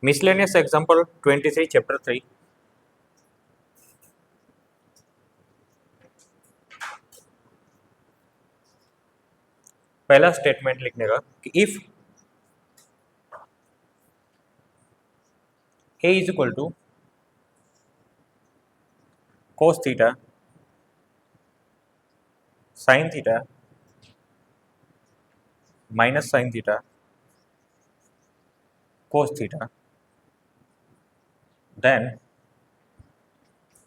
Miscellaneous example 23 chapter 3। पहला statement लिखने का कि if A is equal to cos theta sine theta minus sine theta cos theta, then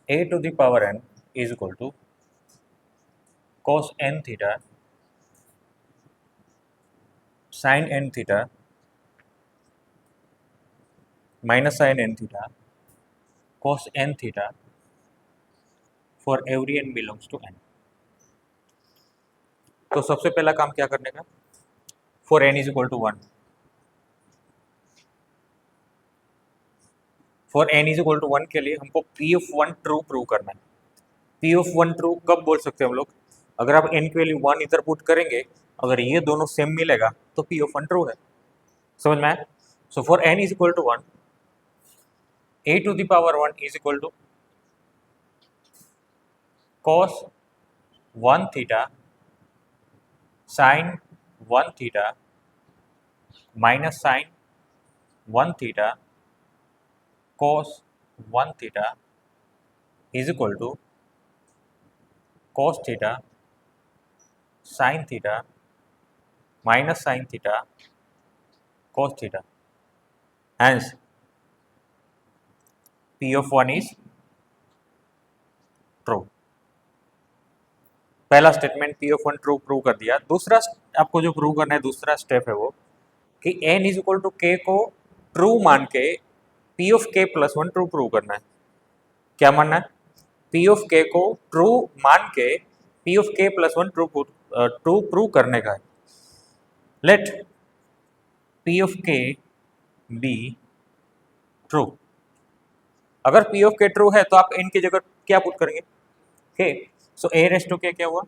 a to the power n is equal to cos n theta sin n theta minus sin n theta cos n theta for every n belongs to n। तो सबसे पहला काम क्या करने का, for n is equal to 1, for n is equal to 1 के लिए हमको p ऑफ 1 ट्रू प्रूव करना है। p ऑफ 1 ट्रू कब बोल सकते हैं हम लोग, अगर आप n की वैल्यू 1 इधर पुट करेंगे, अगर ये दोनों सेम मिलेगा तो p ऑफ 1 ट्रू है। समझ में आया? So for n is equal to 1, a to the power 1 is equal to cos 1 theta sin 1 theta minus sin 1 theta cos 1 theta is equal to cos theta sin theta minus sin theta cos theta. Hence P of 1 is true। पहला statement P of 1 true prove कर दिया। दूसरा आपको जो prove करना है, दूसरा step है वो कि n is equal to k को ट्रू मान के P of k plus 1 true prove करना है। क्या मानना है? P of k को ट्रू मान के P of k plus 1 true prove करने का है। Let P of k be true. अगर P of k ट्रू है तो आप n की जगह क्या पुट करेंगे, k। So a raise to k क्या हुआ,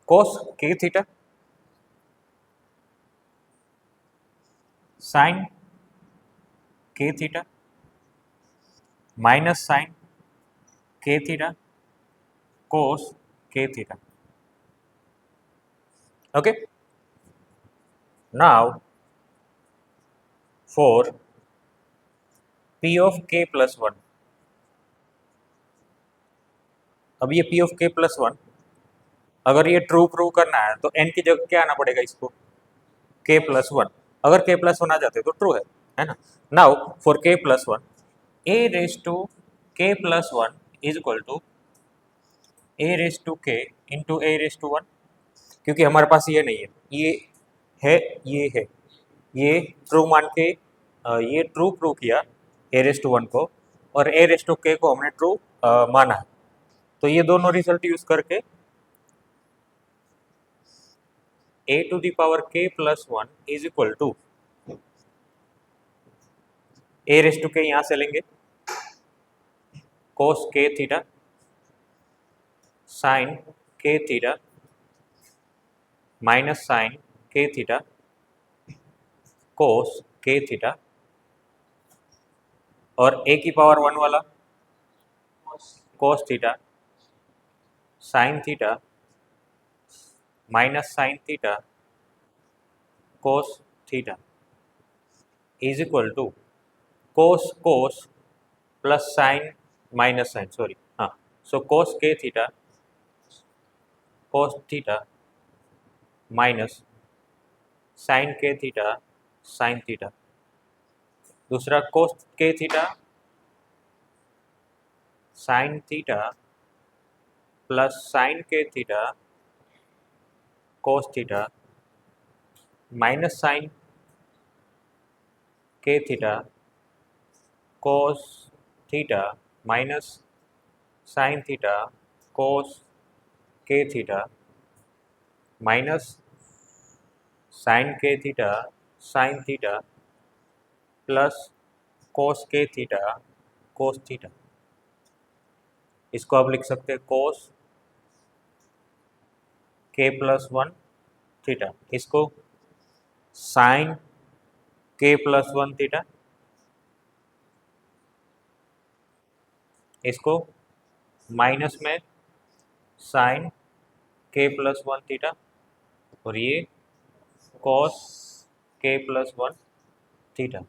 cos k theta sin k theta minus sin k theta cos k theta. Okay, now for P of k plus 1, अब ये P of k प्लस 1 अगर ये true prove करना है तो n की जगह क्या आना पड़ेगा इसको, k प्लस 1। अगर k प्लस 1 आ जाते तो ट्रू है ना। Now for k plus 1, a raise to k plus 1 is equal to a raise to k into a raise to 1, क्योंकि हमारे पास ये नहीं है, ये है, ये ट्रू मान के ये ट्रू प्रूव किया a रेस टू 1 को, और a रेस टू k को हमने ट्रू माना है। तो ये दोनों रिजल्ट यूज करके a to the power k plus 1 is equal to a raise to k यहाँ से लेंगे cos k theta sin k theta minus sin k theta cos k theta, और a की पावर 1 वाला cos theta sin theta minus sin theta cos theta is equal to cos plus sin minus sin, sorry हाँ, so cos k theta cos theta minus sin k theta sin theta. दूसरा cos k theta sin theta plus sin k theta cos theta minus sin k theta cos theta minus sin theta cos k theta minus sin k theta sin theta plus cos k theta cos theta. इसको आप लिख सकते हैं cos k plus 1 theta, इसको sign के plus 1 theta, इसको minus में sign के प्लस 1 थीटा, और ये कॉस के प्लस 1 थीटा,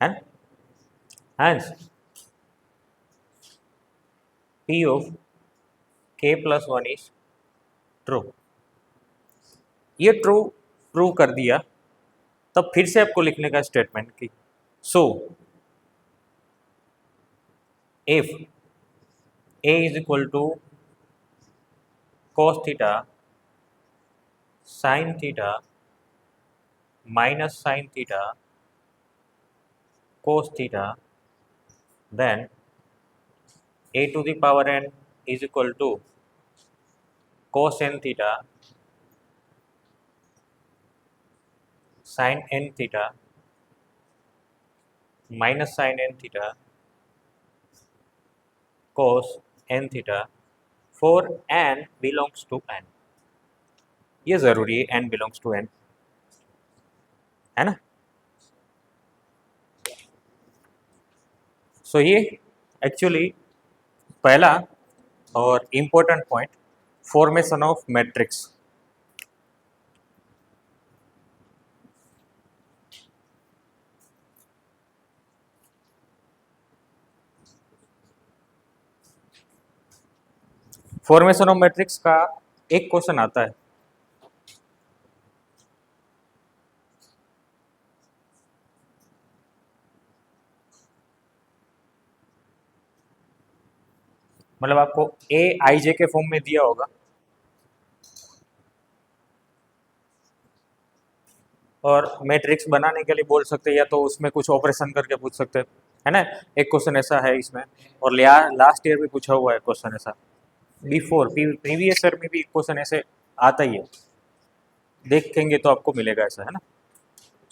है ना। Hence, P of k plus 1 is true. ये ट्रू प्रूव कर दिया, तब फिर से आपको लिखने का स्टेटमेंट की so if a is equal to cos theta sin theta minus sin theta cos theta, then a to the power n is equal to cos n theta sin n theta minus sin n theta cos n theta for n belongs to n. ये जरूरी है, n belongs to n, है ना। सो ये actually पहला और important point, formation of matrix. Formation of matrix का एक क्वेश्चन आता है, मतलब आपको ए आई जे के फॉर्म में दिया होगा और मैट्रिक्स बनाने के लिए बोल सकते हैं, या तो उसमें कुछ ऑपरेशन करके पूछ सकते हैं, है ना। एक क्वेश्चन ऐसा है इसमें, और लास्ट ईयर भी पूछा हुआ है क्वेश्चन ऐसा, बिफोर प्रीवियस ईयर में भी क्वेश्चन ऐसे आता ही है, देखेंगे तो आपको मिलेगा ऐसा, है ना।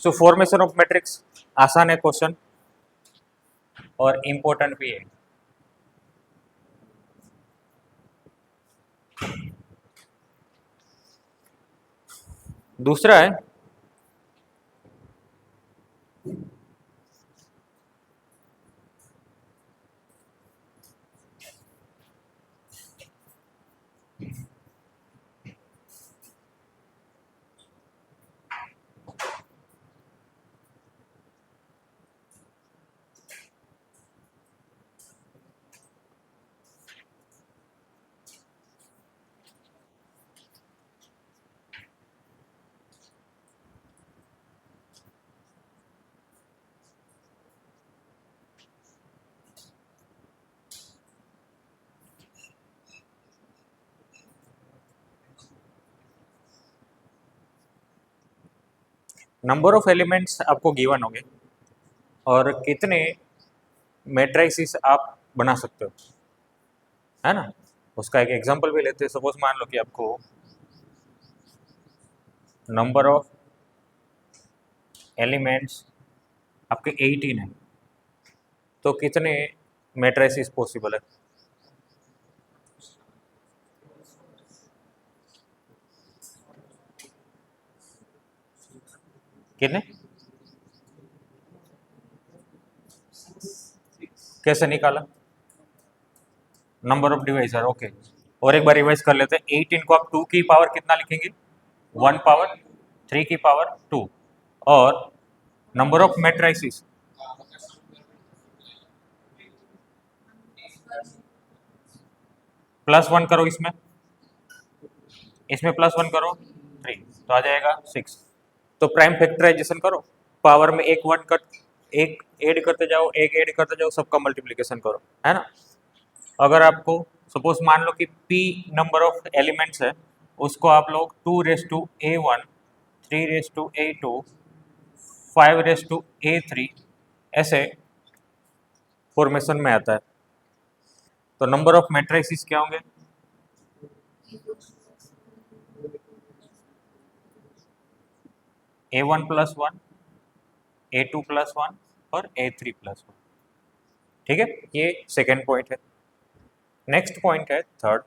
सो फॉर्मेशन ऑफ मैट्रिक्स आसान है क्वेश्चन और इम्पोर्टेंट भी है। दूसरा है नंबर ऑफ एलिमेंट्स आपको गिवन होंगे और कितने मैट्रिसेस आप बना सकते हो, है ना। उसका एक एग्जांपल भी लेते हैं। सपोज मान लो कि आपको नंबर ऑफ एलिमेंट्स आपके 18 है, तो कितने मैट्रिसेस पॉसिबल है। कितने, कैसे निकाला, नंबर ऑफ डिवाइजर, ओके। और एक बार रिवाइज कर लेते हैं, 18 को आप 2 की पावर कितना लिखेंगे, 1 पावर 3 की पावर 2, और नंबर ऑफ मैट्रिसेस +1 करो, इसमें +1 करो 3, तो आ जाएगा 6। तो प्राइम फैक्टराइजेशन करो, पावर में एक वन कट, एक ऐड करते जाओ, एक ऐड करते जाओ, सबका मल्टीप्लिकेशन करो, है ना। अगर आपको सपोज मान लो कि p नंबर ऑफ एलिमेंट्स है, उसको आप लोग 2^(a1), 3^(a2), 5^(a3) ऐसे फॉर्मेशन में आता है। तो नंबर ऑफ मैट्रिसेस क्या होंगे, A1 + 1, A2 + 1 और A3 + 1, ठीक है। ये सेकेंड पॉइंट है। नेक्स्ट पॉइंट है third,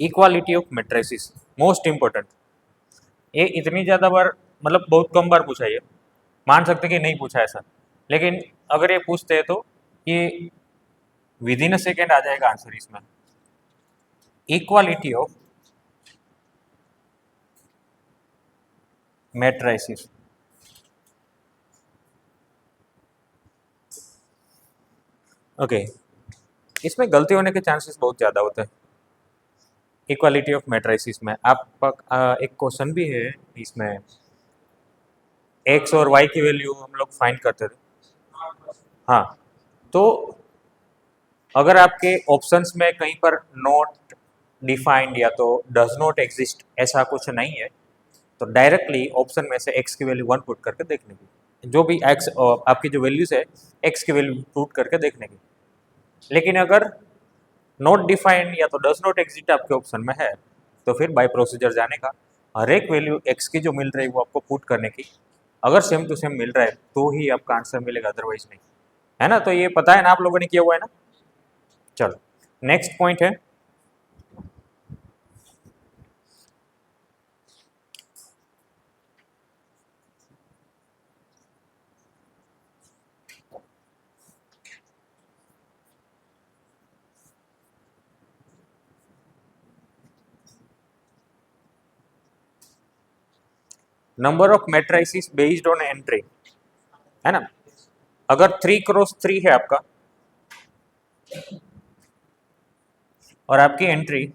equality of matrices most important. ये इतनी ज़्यादा बार मतलब बहुत कम बार पूछा है, मान सकते कि नहीं पूछा ऐसा, लेकिन अगर ये पूछते हैं तो ये विद इन अ सेकेंड आ जाएगा आंसर इसमें। इक्वालिटी ऑफ मैट्रिसेस, ओके, इसमें गलती होने के चांसेस बहुत ज़्यादा होते हैं। इक्वालिटी ऑफ मैट्रिसेस में आप एक क्वेश्चन भी है इसमें, एक्स और वाई की वैल्यू हम लोग फाइंड करते थे। हाँ, तो अगर आपके ऑप्शंस में कहीं पर नॉट डिफाइंड या तो डज नॉट एग्जिस्ट ऐसा कुछ नहीं है, तो डायरेक्टली ऑप्शन में से एक्स की वैल्यू 1 पुट करके देखने की, जो भी एक्स आपकी जो वैल्यूज है एक्स की वैल्यू पुट करके देखने की। लेकिन अगर नॉट डिफाइंड या तो डज नॉट एग्जिस्ट आपके ऑप्शन में है, तो फिर बाय प्रोसीजर जाने का, हर एक वैल्यू एक्स की जो मिल रही है वो आपको पुट करने की, अगर सेम टू सेम मिल रहा है तो ही आपका आंसर मिलेगा, अदरवाइज नहीं, है ना। तो ये पता है ना, आप लोगों ने किया हुआ है ना। चलो नेक्स्ट पॉइंट है, number of matrices based on entry, है ना। अगर 3x3 है आपका और आपकी एंट्री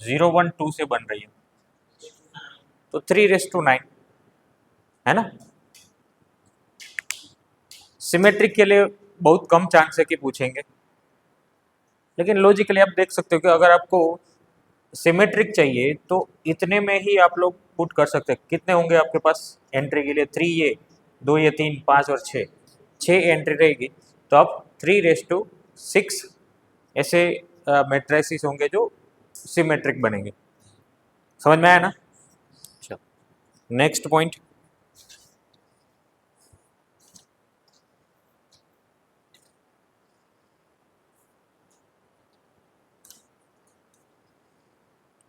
0 1 2 से बन रही है, तो 3:9, है ना। सिमेट्रिक के लिए बहुत कम चांस है कि पूछेंगे, लेकिन लॉजिकली आप देख सकते हो कि अगर आपको सिमेट्रिक चाहिए तो इतने में ही आप लोग पुट कर सकते हैं। कितने होंगे आपके पास एंट्री के लिए, 3 ये 2 ये 3 5 और 6, 6 एंट्री रहेगी, तो आप 3:6 ऐसे मैट्रिसेस होंगे जो सिमेट्रिक बनेंगे। समझ में आया ना। अच्छा, नेक्स्ट पॉइंट,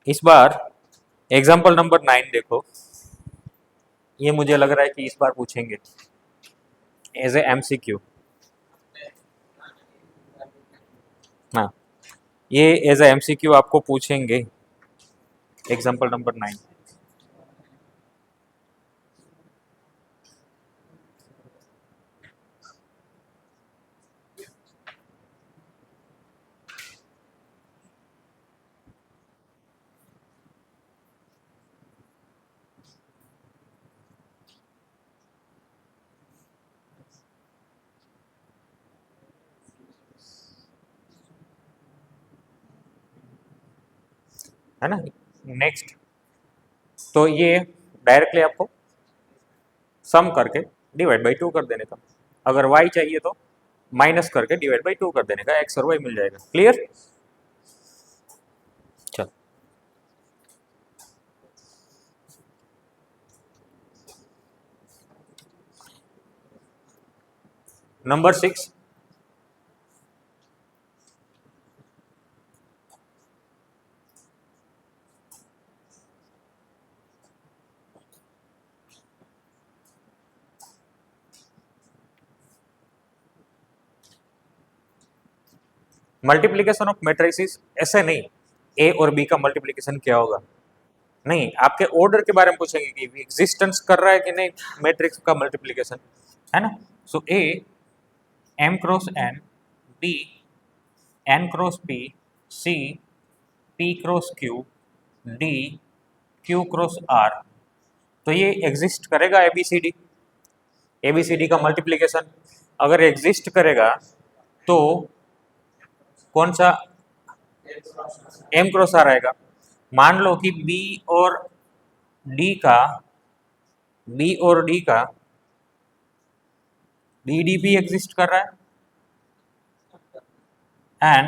इस बार एग्जाम्पल नंबर 9 देखो, ये मुझे लग रहा है कि इस बार पूछेंगे एज ए एमसीक्यू। हाँ, ये एज ए एमसीक्यू आपको पूछेंगे, एग्जाम्पल नंबर 9। है ना। नेक्स्ट, तो ये डायरेक्टली आपको सम करके डिवाइड बाई 2 कर देने का, अगर y चाहिए तो माइनस करके डिवाइड बाई 2 कर देने का, x और y मिल जाएगा। क्लियर। चल, नंबर 6, मल्टीप्लीकेशन ऑफ मैट्रिसेस, ऐसे नहीं ए और बी का मल्टीप्लीकेशन क्या होगा, नहीं, आपके ऑर्डर के बारे में पूछेंगे कि एग्जिस्टेंस कर रहा है कि नहीं मैट्रिक्स का मल्टीप्लीकेशन, है ना। सो ए m cross n, b n cross p, c p cross q, d q cross r, तो ये एग्जिस्ट करेगा एबीसीडी, एबीसीडी का मल्टीप्लीकेशन अगर एग्जिस्ट करेगा तो कौन सा m क्रॉस r आएगा। मान लो कि बी और डी का बीडीपी एग्जिस्ट कर रहा है एंड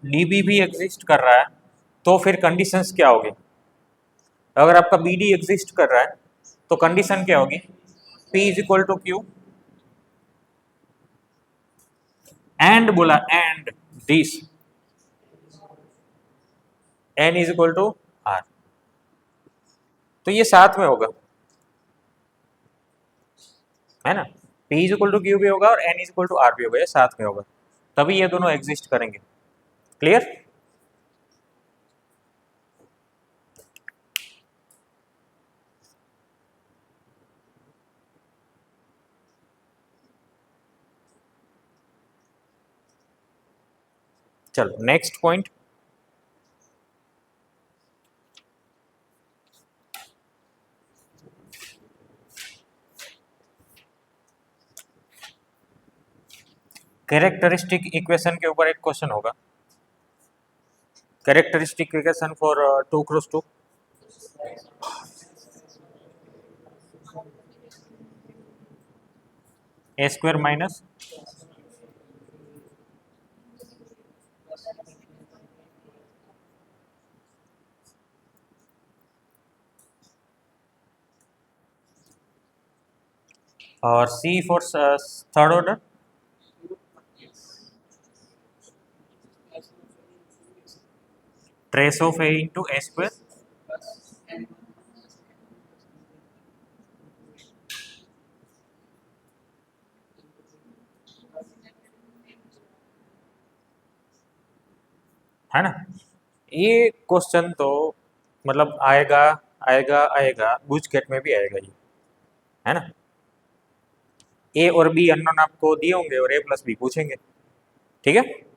डीबी भी एग्जिस्ट कर रहा है, तो फिर कंडीशंस क्या होगी। अगर आपका बीडी एग्जिस्ट कर रहा है तो कंडीशन क्या होगी, P is equal to Q, and बोला and this n is equal to r, तो ये साथ में होगा, है ना। p is equal to Q भी होगा और n is equal to r भी होगा, ये साथ में होगा, तभी ये दोनों एग्जिस्ट करेंगे। क्लियर? चलो नेक्स्ट पॉइंट, कैरेक्टरिस्टिक इक्वेशन के ऊपर एक क्वेश्चन होगा। Characteristic equation for 2x2, A square minus और C for third order, trace of A into A square, है ना। ये क्वेश्चन तो मतलब आएगा आएगा आएगा, बुचकेट में भी आएगा ये, है ना। ए और बी अननोन आपको दिए होंगे और ए प्लस बी पूछेंगे, ठीक है।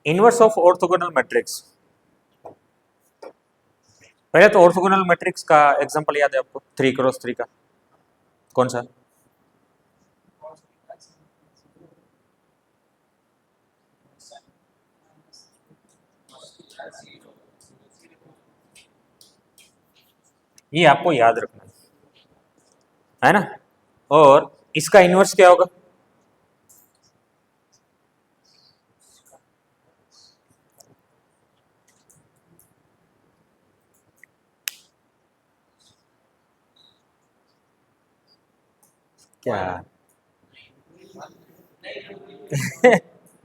इनवर्स ऑफ ऑर्थोगोनल मैट्रिक्स, पहले तो ऑर्थोगोनल मैट्रिक्स का एग्जांपल याद है आपको, 3x3 का कौन सा? ये आपको याद रखना है ना। और इसका इनवर्स क्या होगा? क्या?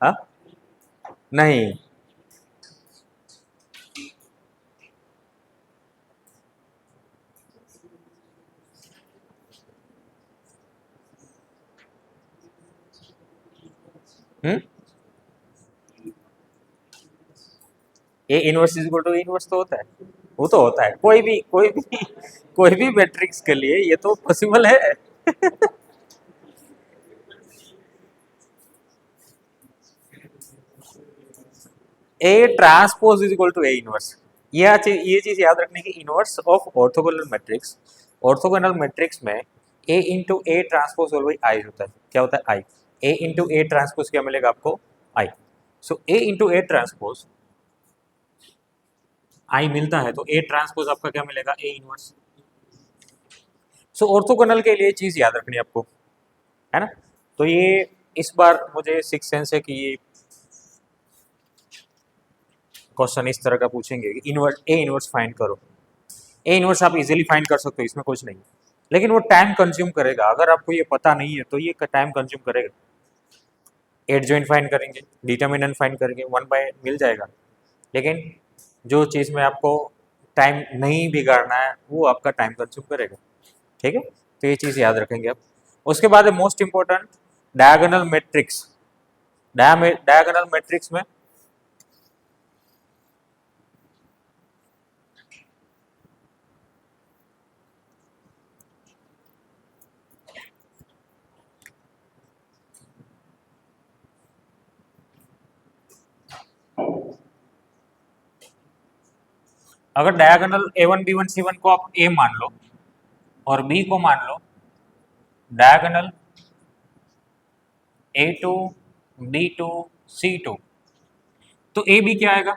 हाँ? नहीं, A inverse is equal to inverse तो होता है, वो तो होता है, कोई भी मैट्रिक्स के लिए ये तो पॉसिबल है। A transpose is equal to A inverse, ये चीज याद रखने की, inverse of orthogonal matrix, orthogonal matrix में ए इंटू ए ट्रांसपोज और आई होता है, क्या होता है? आई। ए इंटू ए ट्रांसपोज क्या मिलेगा आपको? आई। सो ए इंटू ए ट्रांसपोज आई मिलता है, तो ए ट्रांसपोज आपका क्या मिलेगा? A inverse. सो ऑर्थोगोनल के लिए चीज याद रखनी है आपको, है ना। तो ये इस बार मुझे सिक्स सेंस है कि ये क्वेश्चन इस तरह का पूछेंगे कि इनवर्स, ए इनवर्स फाइंड करो। ए इनवर्स आप इजीली फाइंड कर सकते हो, इसमें कुछ नहीं, लेकिन वो टाइम कंज्यूम करेगा, अगर आपको ये पता नहीं है तो ये टाइम कंज्यूम करेगा। एडजॉइंट फाइंड करेंगे, डिटर्मिनेंट फाइंड करेंगे, 1/n मिल जाएगा, लेकिन जो चीज़ में आपको टाइम नहीं बिगाड़ना है वो आपका टाइम कंज्यूम करेगा, ठीक है। तो ये चीज़ याद रखेंगे आप। उसके बाद है most important, diagonal matrix. Diagonal matrix में अगर डायगोनल A1 B1 C1 को आप A मान लो और B को मान लो डायगोनल A2 B2 C2, तो ए बी क्या आएगा,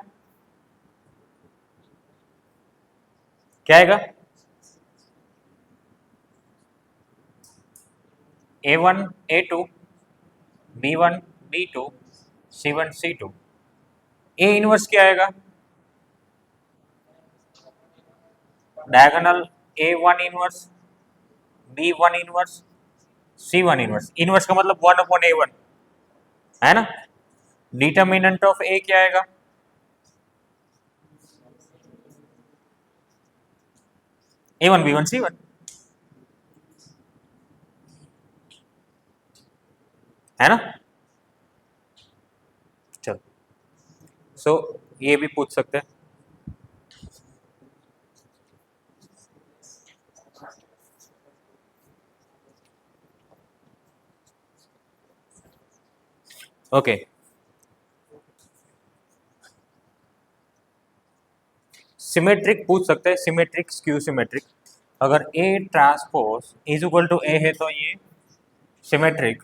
क्या आएगा, A1 A2 B1 B2 C1 C2। ए इनवर्स क्या आएगा, diagonal A1 inverse B1 inverse C1 inverse. Inverse का मतलब 1/A1 है ना। डिटर्मिनेंट ऑफ ए क्या आएगा, A1 B1 C1 है ना। चलो सो ये भी पूछ सकते हैं। ओके सिमेट्रिक पूछ सकते हैं, सिमेट्रिक स्क्यू सिमेट्रिक। अगर A transpose is equal to A है तो ये symmetric,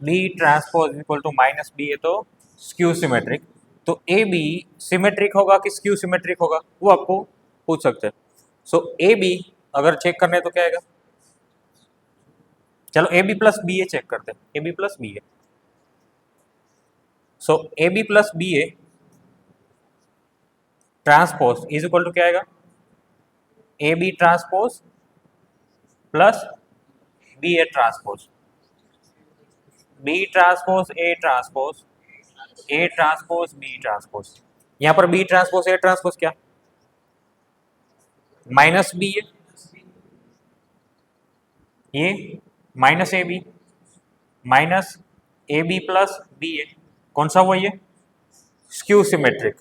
B transpose equal to minus B है तो स्क्यू सिमेट्रिक। तो ए बी सिमेट्रिक होगा कि स्क्यू सिमेट्रिक होगा वो आपको पूछ सकते हैं। सो ए बी अगर चेक करना है तो क्या आएगा, चलो A B plus B A check करते हैं, A B plus B A. So A B plus B A transpose is equal to क्या आएगा, A B transpose plus B A transpose, B transpose A transpose B transpose. यहां पर B transpose A transpose क्या, minus B A, ये minus A B minus A B plus B A, कौन सा हुआ ये, स्क्यू सिमेट्रिक।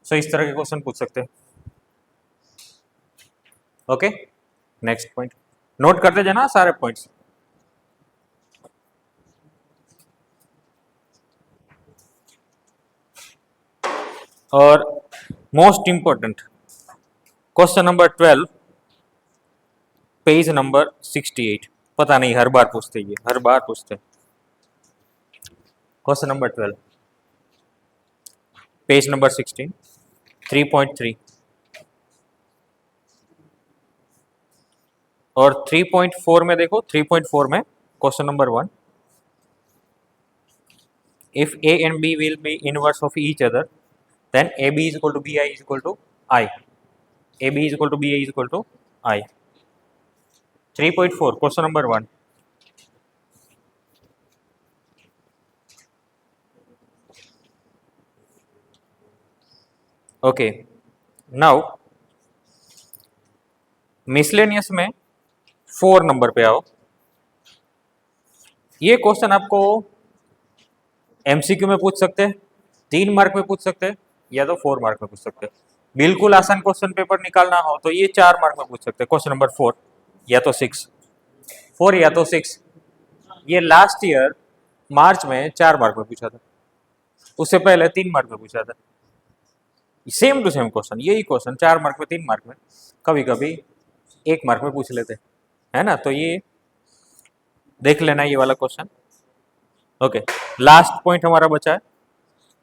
सो इस तरह के क्वेश्चन पूछ सकते हैं। ओके नेक्स्ट पॉइंट नोट करते जाना सारे पॉइंट्स। और most important question number 12 page number 68। पता नहीं हर बार पूछते, ये हर बार पूछते। क्वेश्चन नंबर 12 पेज नंबर 16 3.3 और 3.4 में देखो, 3.4 में question number 1, if A and B will be inverse of each other then A B is equal to B I is equal to I, A B is equal to B I is equal to I. 3.4 question number 1, okay now miscellaneous में 4 number पे आओ। ये question आपको MCQ में पूछ सकते हैं, 3 mark में पूछ सकते हैं या तो 4 मार्क में पूछ सकते हैं। बिल्कुल आसान क्वेश्चन पेपर निकालना हो तो ये 4 मार्क में पूछ सकते हैं। क्वेश्चन नंबर 4 या तो 6, 4 या तो 6। ये लास्ट ईयर मार्च में 4 मार्क में पूछा था, उससे पहले 3 मार्क में पूछा था। सेम टू सेम क्वेश्चन, यही क्वेश्चन 4 मार्क में 3 मार्क में, कभी कभी 1 मार्क में पूछ लेते है ना। तो ये देख लेना ये वाला क्वेश्चन। ओके लास्ट पॉइंट हमारा बचा है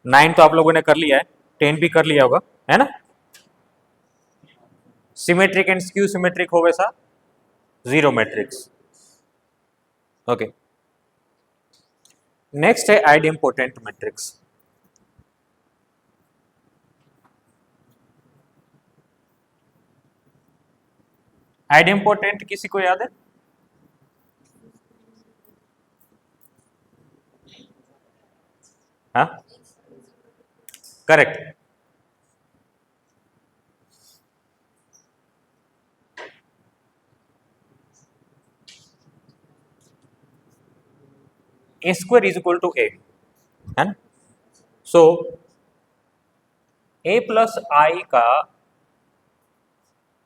9 तो आप लोगों ने कर लिया है, 10 भी कर लिया होगा है ना। सिमेट्रिक एंड स्क्यू सिमेट्रिक हो वैसा जीरो मैट्रिक्स। ओके नेक्स्ट है आइडेम्पोटेंट मैट्रिक्स। आइडेम्पोटेंट किसी को याद है, हाँ correct. A square is equal to A है ना। सो ए प्लस आई का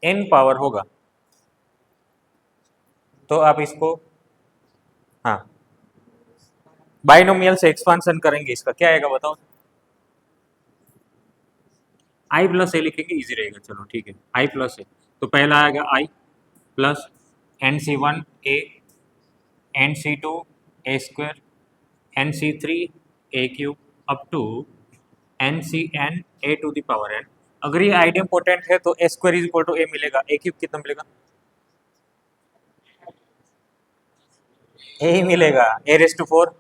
n पावर होगा तो आप इसको, हाँ बाइनोमियल से एक्सपांशन करेंगे, इसका क्या आएगा बताओ। आई प्लस ए लिखेंगे इजी रहेगा, चलो ठीक है आई प्लस ए। तो पहला आएगा I plus n C one A NC2 a square, NC3 a cube up to NCN a to the power n। अगर ये आइडेम्पोटेंट है तो a square is equal to a मिलेगा, a क्यूब कितना मिलेगा, a ही मिलेगा, a रेस टू 4,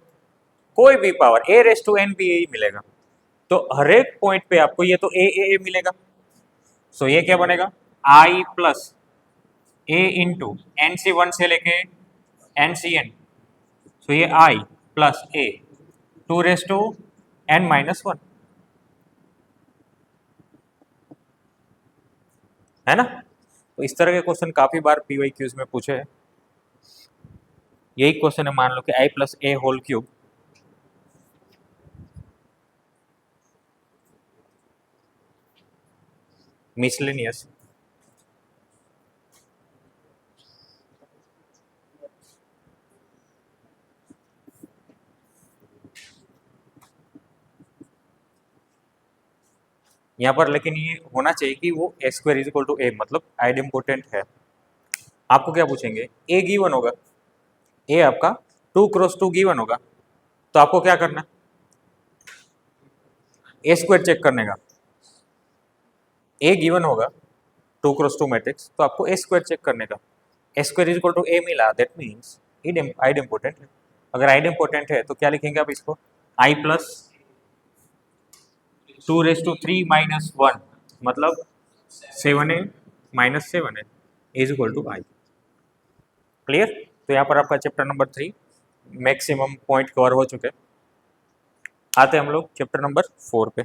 कोई भी power a raise to n भी यही मिलेगा। तो हर एक पॉइंट पे आपको ये तो a मिलेगा। सो ये क्या बनेगा, i plus a into NC1 से लेके NCN। सो ये i plus a 2 raise to n minus 1, है ना। तो इस तरह के क्वेश्चन काफी बार पीवाई क्यूज में पूछे हैं। यही क्वेश्चन है, मान लो कि i plus a whole cube miscellaneous यहाँ पर, लेकिन ये होना चाहिए कि वो a square is equal to a, मतलब आइडेम्पोटेंट है। आपको क्या पूछेंगे, a गिवन होगा, a आपका 2 क्रॉस 2 गिवन होगा, तो आपको क्या करना है, a स्क्वायर चेक करने का। a गिवन होगा 2 क्रॉस 2 मैट्रिक्स, तो आपको a स्क्वायर चेक करने का। a square is equal to a मिला, दैट मीन्स आइडेम्पोटेंट है। अगर आइडेम्पोटेंट है तो क्या लिखेंगे आप इसको, i plus 2 raise to 3 minus 1, मतलब 7a minus 7a is equal to i। Clear. तो यहाँ पर आपका chapter number 3 maximum point cover हो चुके। आते हैं हम लोग चैप्टर नंबर 4 पे।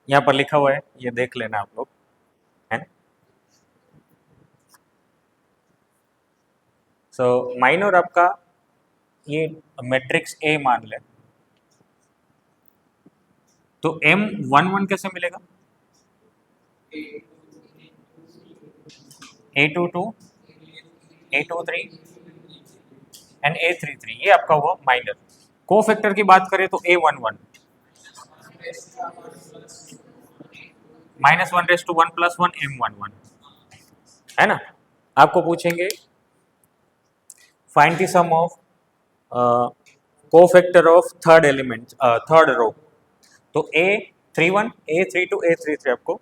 यहाँ पर लिखा हुआ है, ये देख लेना आप लोग, है ना। सो माइनर आपका ये मैट्रिक्स ए मान ले, तो M11 कैसे मिलेगा, A22 A23 एंड A33, ये आपका हुआ माइनर। को फैक्टर की बात करें तो A11 minus 1 race to 1 plus 1 M11, है ना। आपको पूछेंगे find the sum of cofactor of third element, third row. तो A31 A32 A33 आपको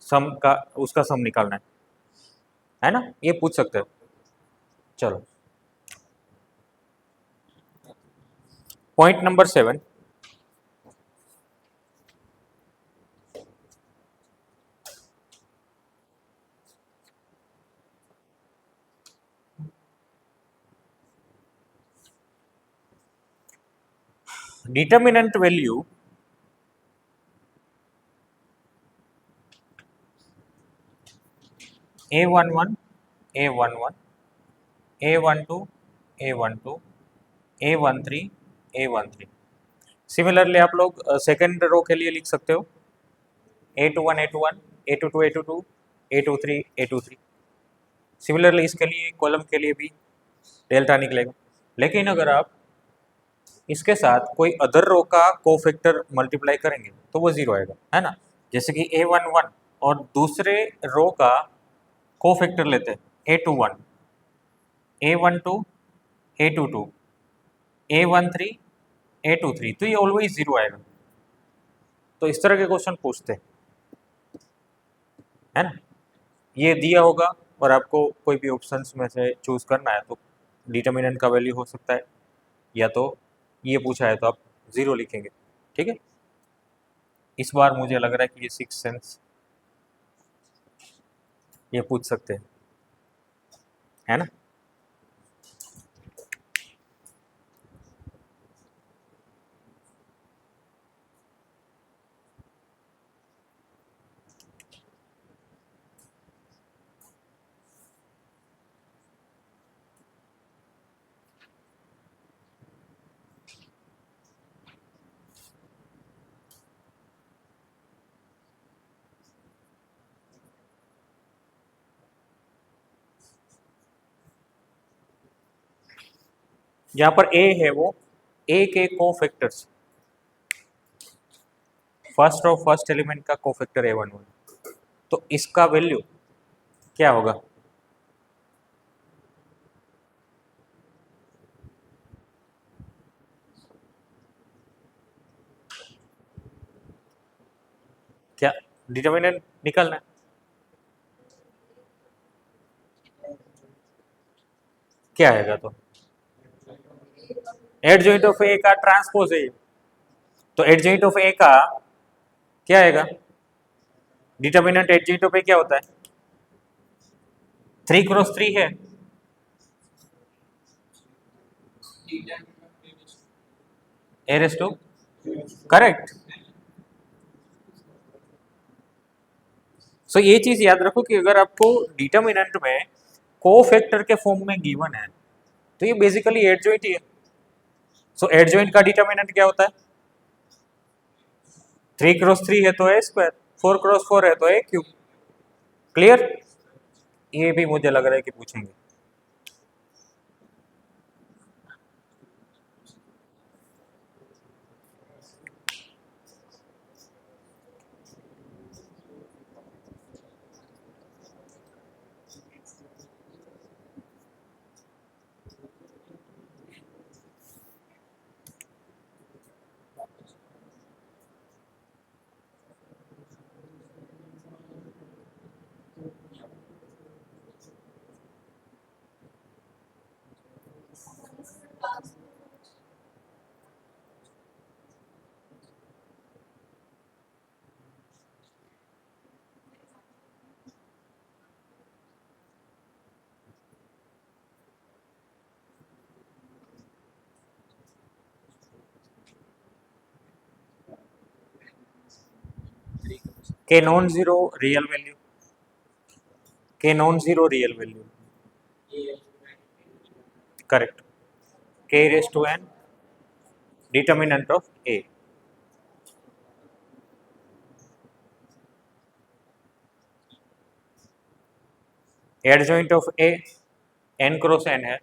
सम का, उसका सम निकालना है ना, ये पूछ सकते हो। चलो point number 7, determinant value A11 A11 A12 A12 A13 A13। Similarly आप लोग सेकेंड रो के लिए लिख सकते हो A21 A21 A22 A22 A23 A23। Similarly इसके लिए कॉलम के लिए भी डेल्टा निकलेगा। लेकिन अगर आप इसके साथ कोई अदर रो का कोफैक्टर मल्टीप्लाई करेंगे तो वो जीरो आएगा, है ना। जैसे कि A11 और दूसरे रो का कोफैक्टर लेते हैं A21 A12 A22 A13 A23, तो ये ऑलवेज जीरो आएगा। तो इस तरह के क्वेश्चन पूछते हैं, है ना। ये दिया होगा और आपको कोई भी ऑप्शंस में से चूज करना है, तो डिटर्मिनेंट का वैल्यू हो सकता है, या तो ये पूछा है तो आप जीरो लिखेंगे, ठीक है। इस बार मुझे लग रहा है कि ये सिक्स सेंस ये पूछ सकते हैं, है ना। जहां पर ए है वो ए के कोफैक्टर्स, फर्स्ट और फर्स्ट एलिमेंट का कोफैक्टर A11, तो इसका वैल्यू क्या होगा? क्या डिटर्मिनेंट निकालना है? क्या आएगा? एडजॉइंट ऑफ ए का ट्रांसपोज है, तो एडजॉइंट ऑफ ए का क्या आएगा? डिटर्मिनेंट एडजॉइंट ऑफ ए क्या होता है? 3x3 है, ए रेस टू, करेक्ट। सो ये चीज याद रखो कि अगर आपको डिटर्मिनेंट में कोफैक्टर के फॉर्म में गिवन है तो ये बेसिकली एडजॉइंट ही है। सो एडजॉइंट का डिटर्मिनेंट क्या होता है? 3x3 है तो ए स्क्वायर, 4x4 है तो ए क्यूब। क्लियर? ये भी मुझे लग रहा है कि पूछेंगे। K non zero real value, K non zero real value, correct. K raise to n determinant of A, adjoint of A n cross n है,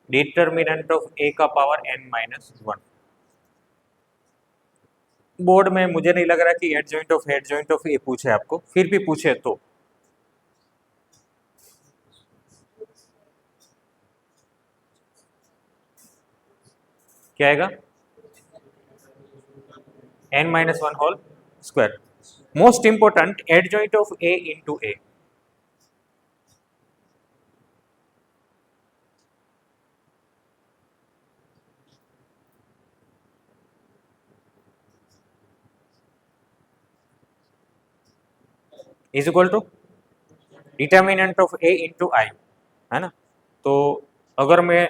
डिटर्मिनेंट ऑफ ए का पावर n-1। बोर्ड में मुझे नहीं लग रहा कि एडजॉइंट ऑफ ए पूछे आपको, फिर भी पूछे तो क्या आएगा? n-1 whole square. Most important, adjoint of A into A, is equal to determinant of A into I, है ना? तो अगर मैं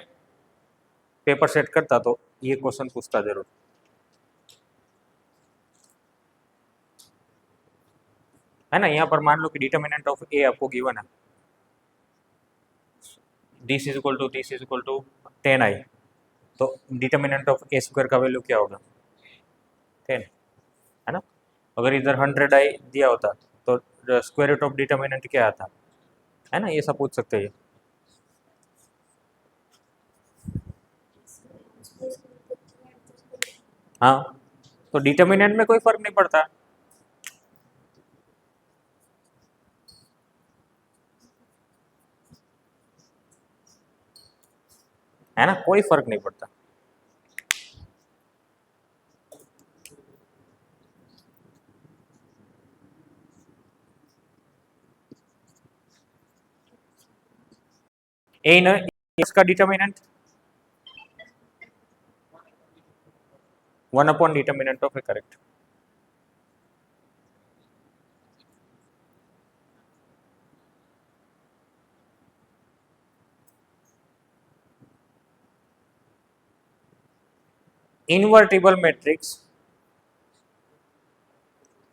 पेपर सेट करता तो ये क्वेश्चन पूछता जरूर, है ना? यहाँ पर मान लो कि डिटर्मिनेंट ऑफ ए आपको गिवन है, this is equal to 10i, तो डिटर्मिनेंट ऑफ ए स्क्वायर का वैल्यू क्या होगा? 10, है ना? अगर इधर 100i दिया होता तो स्क्वायर रूट ऑफ डिटर्मिनेंट क्या आता, है ना? ये सब पूछ सकते हैं। हाँ, तो डिटर्मिनेंट में कोई फर्क नहीं पड़ता, है ना? कोई फर्क नहीं पड़ता। ए न इसका determinant 1 upon determinant of A, correct. Invertible matrix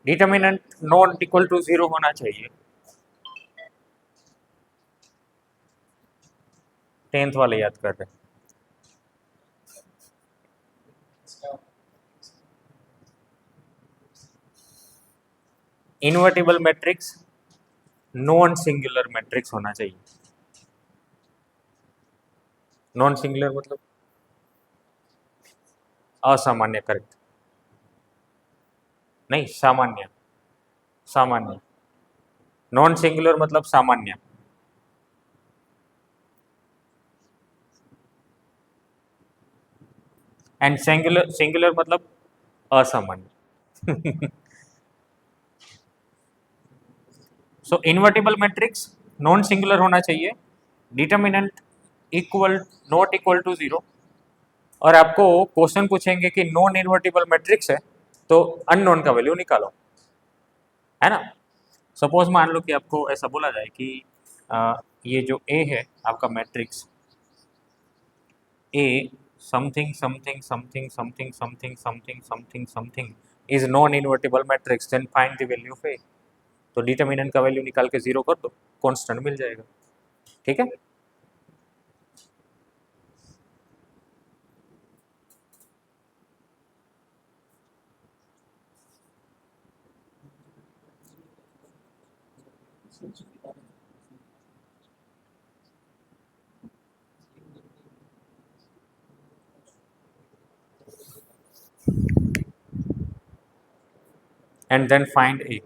determinant not equal to 0 होना चाहिए, 10th वाले याद कर रहे हैं। Invertible matrix non singular matrix होना चाहिए, नॉन सिंगुलर मतलब असामान्य, करेक्ट। नहीं, सामान्य, सामान्य। नॉन सिंगुलर मतलब सामान्य। एंड सिंगुलर, सिंगुलर मतलब असामान्य। So invertible matrix non singular होना चाहिए, determinant equal not equal to zero, और आपको क्वेश्चन पूछेंगे कि नॉन इन्वर्टिबल मैट्रिक्स है तो अननोन का वैल्यू निकालो, है ना। सपोज मान लो कि आपको ऐसा बोला जाए कि ये जो ए है आपका matrix, A something something something something something something something something is non invertible matrix, then find the value of A. तो डिटर्मिनेंट का वैल्यू निकाल के जीरो कर दो, कांस्टेंट मिल जाएगा, ठीक है। एंड देन फाइंड ए।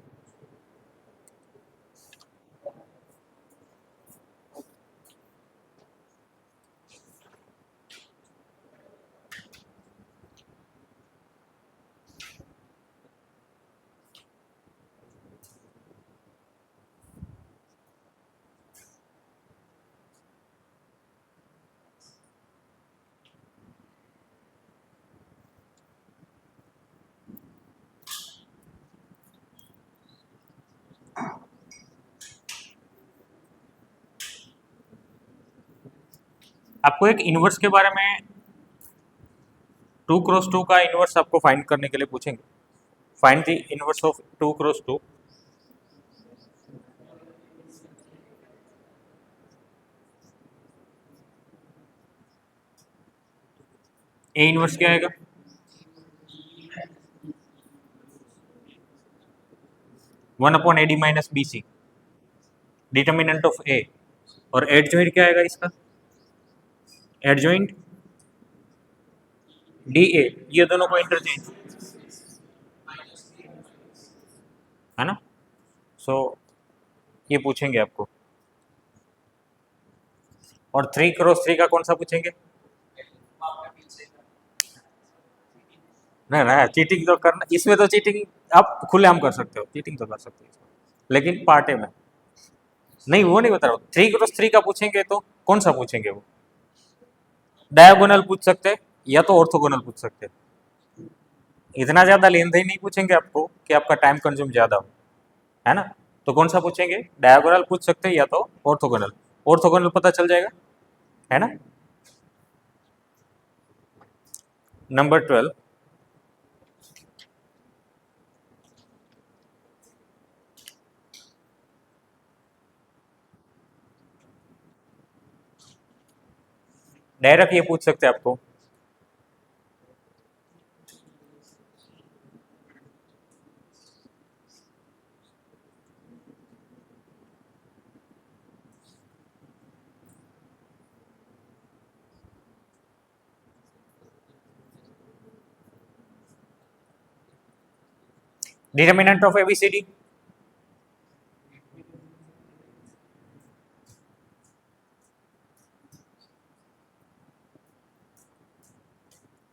आपको एक इनवर्स के बारे में, 2 क्रॉस 2 का इनवर्स आपको फाइंड करने के लिए पूछेंगे। Find the inverse of 2 cross 2। A inverse क्या आएगा? One upon A D minus B C, determinant of A. और एडजॉइंट क्या आएगा इसका? एडजॉइंट डी ए, ये दोनों को इंटरचेंज, है ना। सो ये पूछेंगे आपको। और 3 क्रॉस 3 का कौन सा पूछेंगे? ना ना, चीटिंग तो करना इसमें, तो चीटिंग आप खुलेआम कर सकते हो, चीटिंग तो कर सकते हो इसमें, लेकिन पार्टे में नहीं। वो नहीं बता रहा हूँ, 3 क्रॉस 3 का पूछेंगे तो कौन सा पूछेंगे? वो डायगोनल पूछ सकते हैं या तो ऑर्थोगोनल पूछ सकते हैं। इतना ज्यादा लेन देन नहीं पूछेंगे आपको कि आपका टाइम कंज्यूम ज्यादा हो, है ना। तो कौन सा पूछेंगे? डायगोनल पूछ सकते हैं या तो ऑर्थोगोनल। ऑर्थोगोनल पता चल जाएगा, है ना। नंबर 12, डायरेक्ट ये पूछ सकते हैं आपको, determinant of ABCD.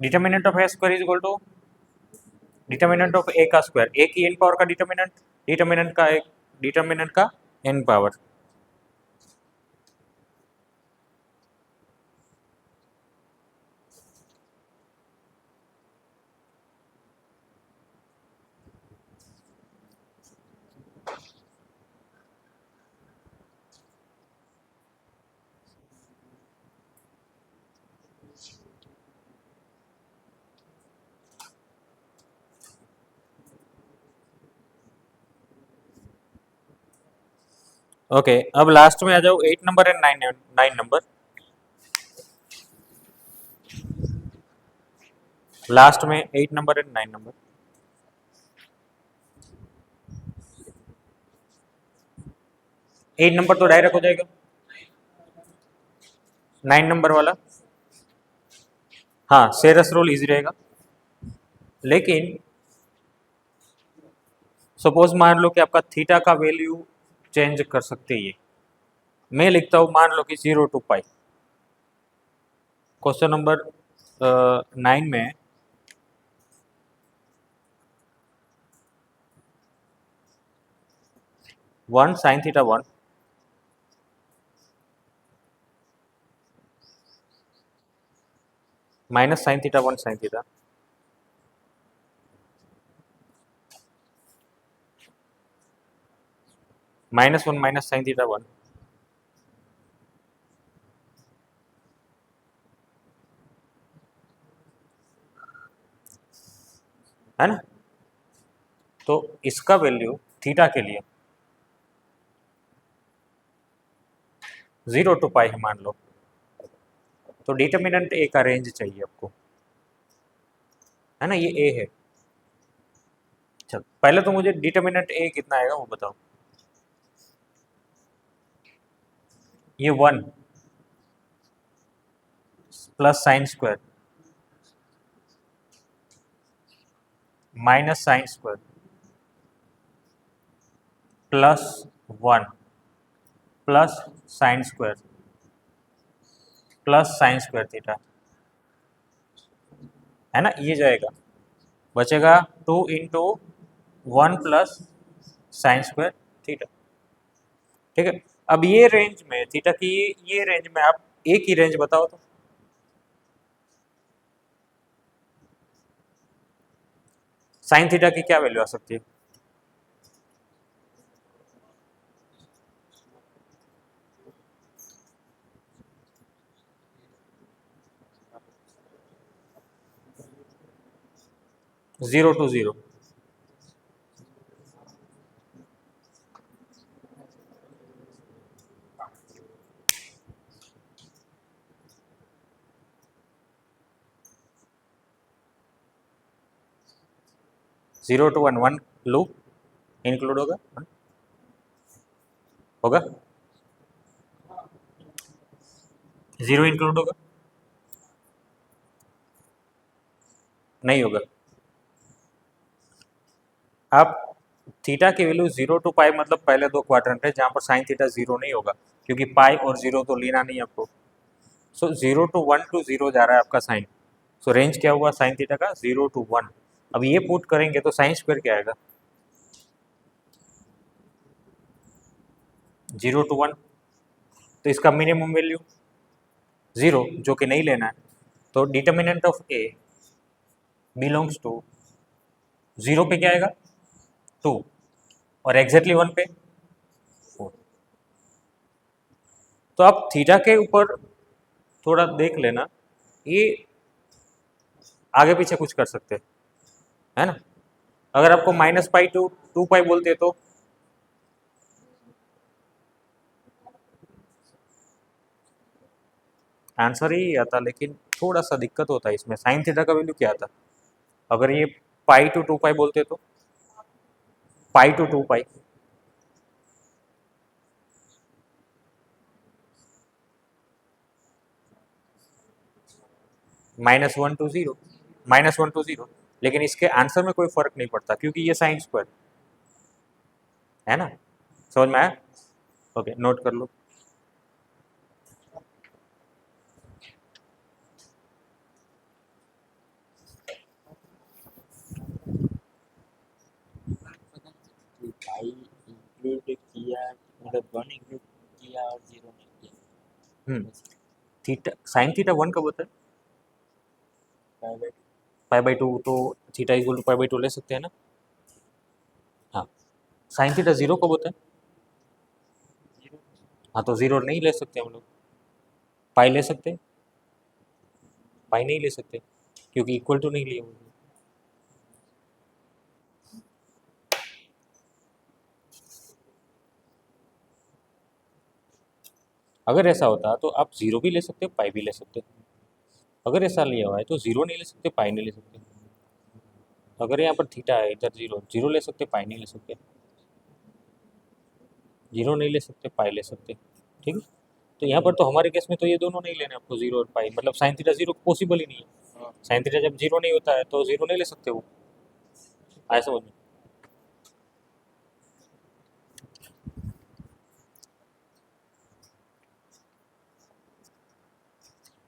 Determinant of A square is equal to determinant of A का स्क्वायर, ए की एन पावर का डिटर्मिनेंट, डिटर्मिनेंट का एक, डिटर्मिनेंट का एन पावर। ओके, अब लास्ट में आ जाओ, 8 नंबर एंड 9 नंबर। लास्ट में 8 नंबर एंड 9 नंबर। 8 नंबर तो डायरेक्ट हो जाएगा, 9 नंबर वाला हाँ सेरस रूल इजी रहेगा, लेकिन सपोज मान लो कि आपका थीटा का वैल्यू चेंज कर सकते हैं ये, मैं लिखता हूँ मान लो कि 0 to पाई। क्वेश्चन नंबर 9 में 1 sin theta 1 minus sine theta 1 sine theta -1 minus sine theta 1 है ना। तो इसका वैल्यू थीटा के लिए 0 to पाई है मान लो, तो डिटर्मिनेंट ए का रेंज चाहिए आपको, है ना, ये ए है। चल पहले तो मुझे डिटर्मिनेंट ए कितना आएगा वो बताओ। ये 1 plus sine square minus sine square plus 1 plus sine square plus sine square theta, है ना, ये जाएगा, बचेगा 2 into 1 plus sine square theta. ठीक है, अब ये रेंज में थीटा की ये रेंज में आप एक ही रेंज बताओ तो। साइन थीटा की क्या वैल्यू आ सकती है? Zero to zero, zero to one, one loop include होगा, होगा, जीरो इंक्लूड होगा, नहीं होगा। आप थीटा की वैल्यू 0 टू पाई मतलब पहले दो क्वाड्रेंट है जहाँ पर साइन थीटा 0 नहीं होगा, क्योंकि पाई और 0 तो लेना नहीं आपको। सो 0 to 1 to 0 जा रहा है आपका साइन। सो रेंज क्या हुआ साइन थीटा का? 0 to 1। अब ये पुट करेंगे तो साइन स्क्वायर क्या आएगा? 0 to 1, तो इसका मिनिमम वैल्यू 0 जो कि नहीं लेना है, तो determinant of A belongs to 0 पे क्या आएगा? 2, और एग्जैक्टली 1 पे 4। तो आप थीटा के ऊपर थोड़ा देख लेना, ये आगे पीछे कुछ कर सकते हैं, है ना। अगर आपको माइनस पाई टू 2 पाई बोलते तो आंसर ही आता, लेकिन थोड़ा सा दिक्कत होता है इसमें। साइन थीटा का वैल्यू क्या आता अगर ये पाई टू 2 पाई बोलते तो? पाई टू 2 पाई, -1 to 0, -1 to 0, लेकिन इसके आंसर में कोई फर्क नहीं पड़ता क्योंकि ये साइन स्क्वायर है ना। समझ में आया? ओके, नोट कर लो। पाई इंक्लूड किया, मतलब 1 इंक्लूड किया और 0 नहीं किया। थीटा साइन थीटा 1 कब होता है? पाई पाई बाई 2, तो theta equal to pi by 2 ले सकते हैं ना। हाँ, साइन थीटा 0 कब होता है? 0। हाँ, तो 0 नहीं ले सकते हम लोग। पाई ले सकते हैं? पाई नहीं ले सकते क्योंकि इक्वल टू नहीं लिए होंगे। अगर ऐसा होता तो आप 0 भी ले सकते, पाई भी ले सकते। अगर ऐसा लिया हुआ है तो 0 नहीं ले सकते, पाई नहीं ले सकते। अगर यहाँ पर थीटा है, इधर 0, 0 ले सकते, पाई नहीं ले सकते। 0 नहीं ले सकते, पाई ले सकते। ठीक है, तो यहाँ पर तो हमारे केस में तो ये दोनों नहीं लेने आपको, 0 और पाई, मतलब साइन थीटा 0 पॉसिबल ही नहीं है। साइन थीटा जब जीरो नहीं होता है तो जीरो नहीं ले सकते वो, आया समझ में।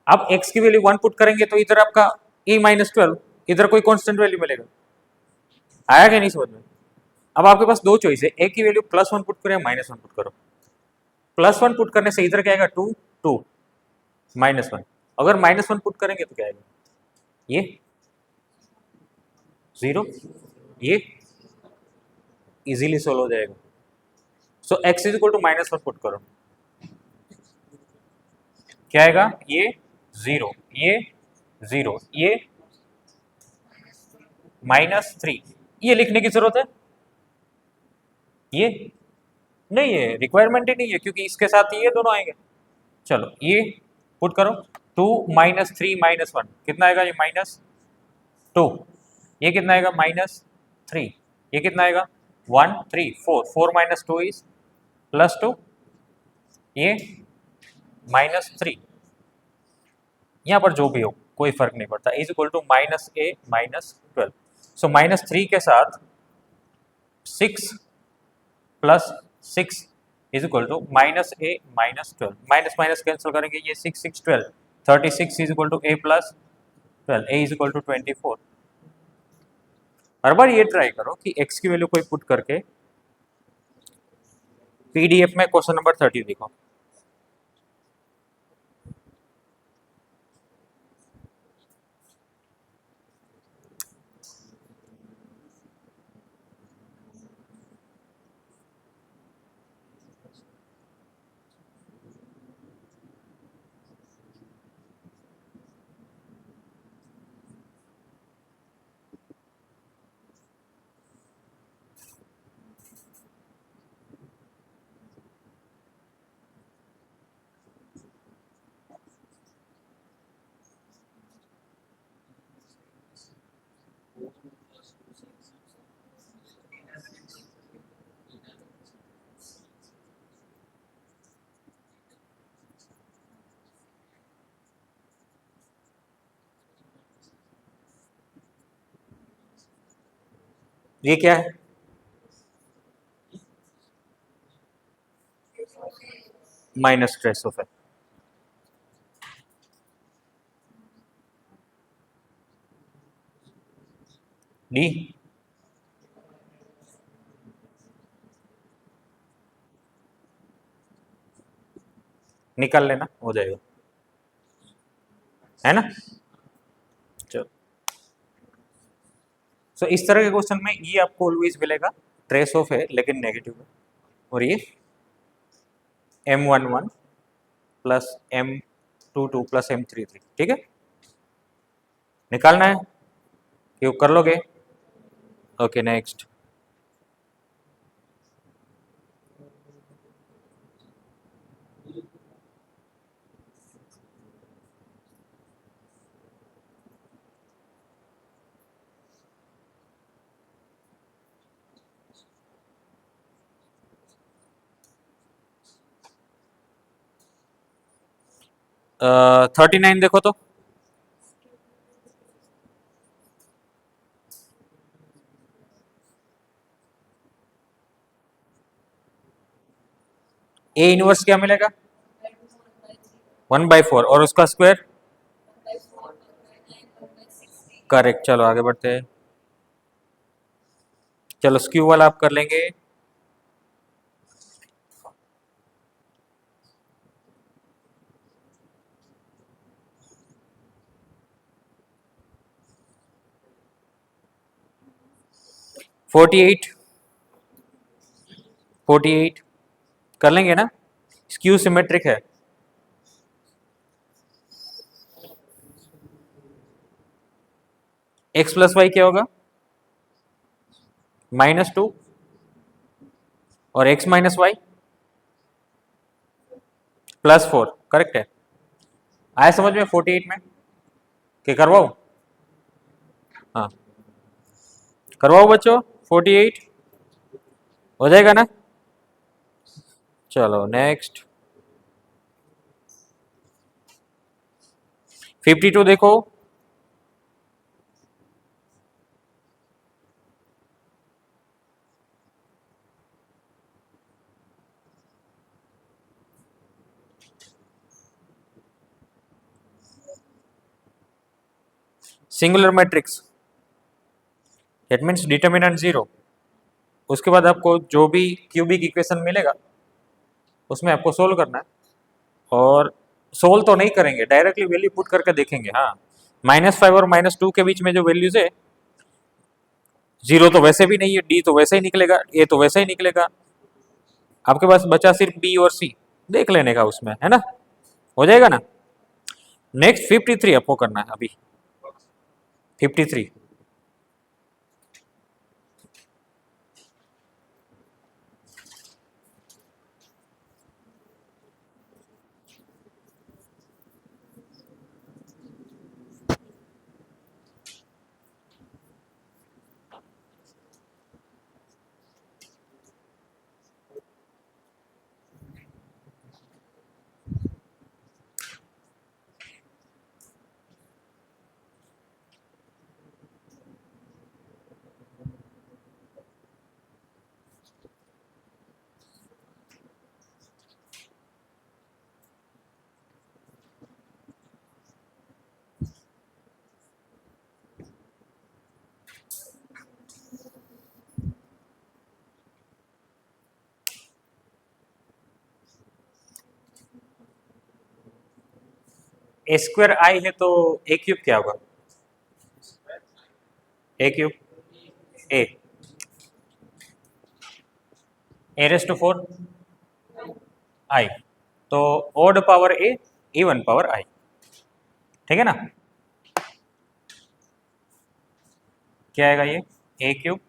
अब x की वैल्यू 1 पुट करेंगे तो इधर आपका e माइनस 12, इधर कोई कांस्टेंट वैल्यू मिलेगा, आया क्या नहीं समझ में। अब आपके पास दो चॉइस है, a की वैल्यू +1 पुट करो या -1 पुट करो। +1 पुट करने से इधर क्या आएगा 2 2 -1, अगर -1 पुट करेंगे तो क्या आएगा, ये 0, ये इजीली सोल्व हो जाएगा। So x is equal to -1 put करो, क्या आएगा, ये 0, ये 0, ये -3, ये लिखने की जरूरत है, ये नहीं है, रिक्वायरमेंट ही नहीं है क्योंकि इसके साथ ये दोनों आएंगे। चलो ये पुट करो, 2 -3 -1 कितना आएगा, ये -2, ये कितना आएगा -3, ये कितना आएगा 1 3 4 4 - 2 इज +2, ये -3, यहाँ पर जो भी हो कोई फर्क नहीं पड़ता, is equal to -a -12। So -3 के साथ 6 + 6 is equal to -a -12, minus minus cancel करेंगे, ये 6 6 12, 36 is equal to a + 12, a is equal to 24। हर बार ये ट्राई करो कि x की वैल्यू कोई पुट करके पीडीएफ में क्वेश्चन नंबर 30 देखो। ये क्या है, माइनस ट्रेस ऑफ है, डी निकाल लेना, हो जाएगा, है ना। चलो सो इस तरह के क्वेश्चन में ये आपको ऑलवेज मिलेगा, ट्रेस ऑफ है लेकिन नेगेटिव है, और ये M11 + M22 + M33, ठीक है, निकालना है, क्यों कर लोगे। ओके नेक्स्ट, अ 39 देखो तो, ए इनवर्स क्या मिलेगा 1/4 और उसका स्क्वायर, करेक्ट। चलो आगे बढ़ते हैं, चलो स्क्यू वाला आप कर लेंगे, फोर्टी एट कर लेंगे ना, स्क्यू सिमेट्रिक है, x + y क्या होगा -2 और x - y +4, करेक्ट है, आया समझ में 48 में, क्या करवाओ, हाँ करवाओ बच्चों, 48 हो जाएगा ना। चलो नेक्स्ट, 52 देखो, singular matrix, that means determinant 0। उसके बाद आपको जो भी क्यूबिक इक्वेशन मिलेगा उसमें आपको सोल्व करना है, और सोल्व तो नहीं करेंगे, डायरेक्टली वैल्यू पुट करके देखेंगे। हाँ, -5 और -2 के बीच में जो वैल्यूज है, 0 तो वैसे भी नहीं है, डी तो वैसे ही निकलेगा, ए तो वैसे ही निकलेगा, आपके पास बचा सिर्फ बी और सी देख लेने का उसमें, है ना, हो जाएगा ना। नेक्स्ट 53 आपको करना है अभी, 53। ए स्क्वायर आई है तो ए क्यूब क्या होगा, A cube A raise to 4 I, तो odd power A, even power I, ठीक है ना। क्या आएगा ये, A cube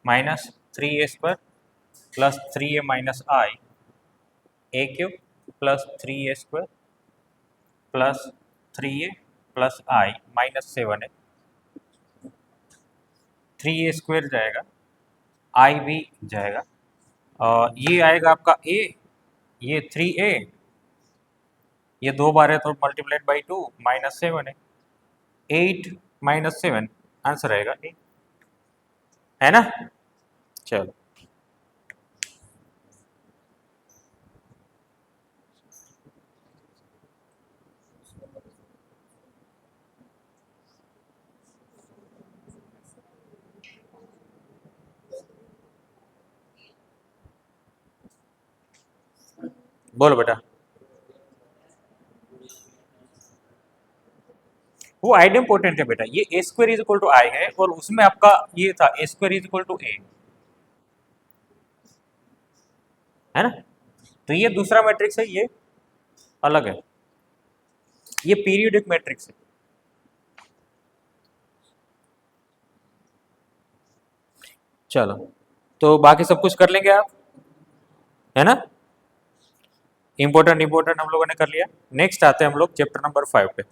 -3a² plus 3a minus I, A cube plus 3a² plus 3a plus I -7 है, 3a² जाएगा, आई भी जाएगा, और ये आएगा आपका ए, ये 3a, ये 2 बार है तो मल्टीप्लाइड बाई 2 -7 है, 8 -7 आंसर आएगा 8, है ना। चलो बोलो बेटा, वो आइडेम्पोटेंट है बेटा, ये ए स्क्वायर इज इक्वल टू आई है, और उसमें आपका ये था ए square is equal to A, है ना। तो ये दूसरा मैट्रिक्स है, ये अलग है, ये पीरियोडिक मैट्रिक्स है। चलो, तो बाकी सब कुछ कर लेंगे आप, है ना। इंपॉर्टेंट हम लोगों ने कर लिया। नेक्स्ट आते हैं हम लोग चैप्टर नंबर 5 पे।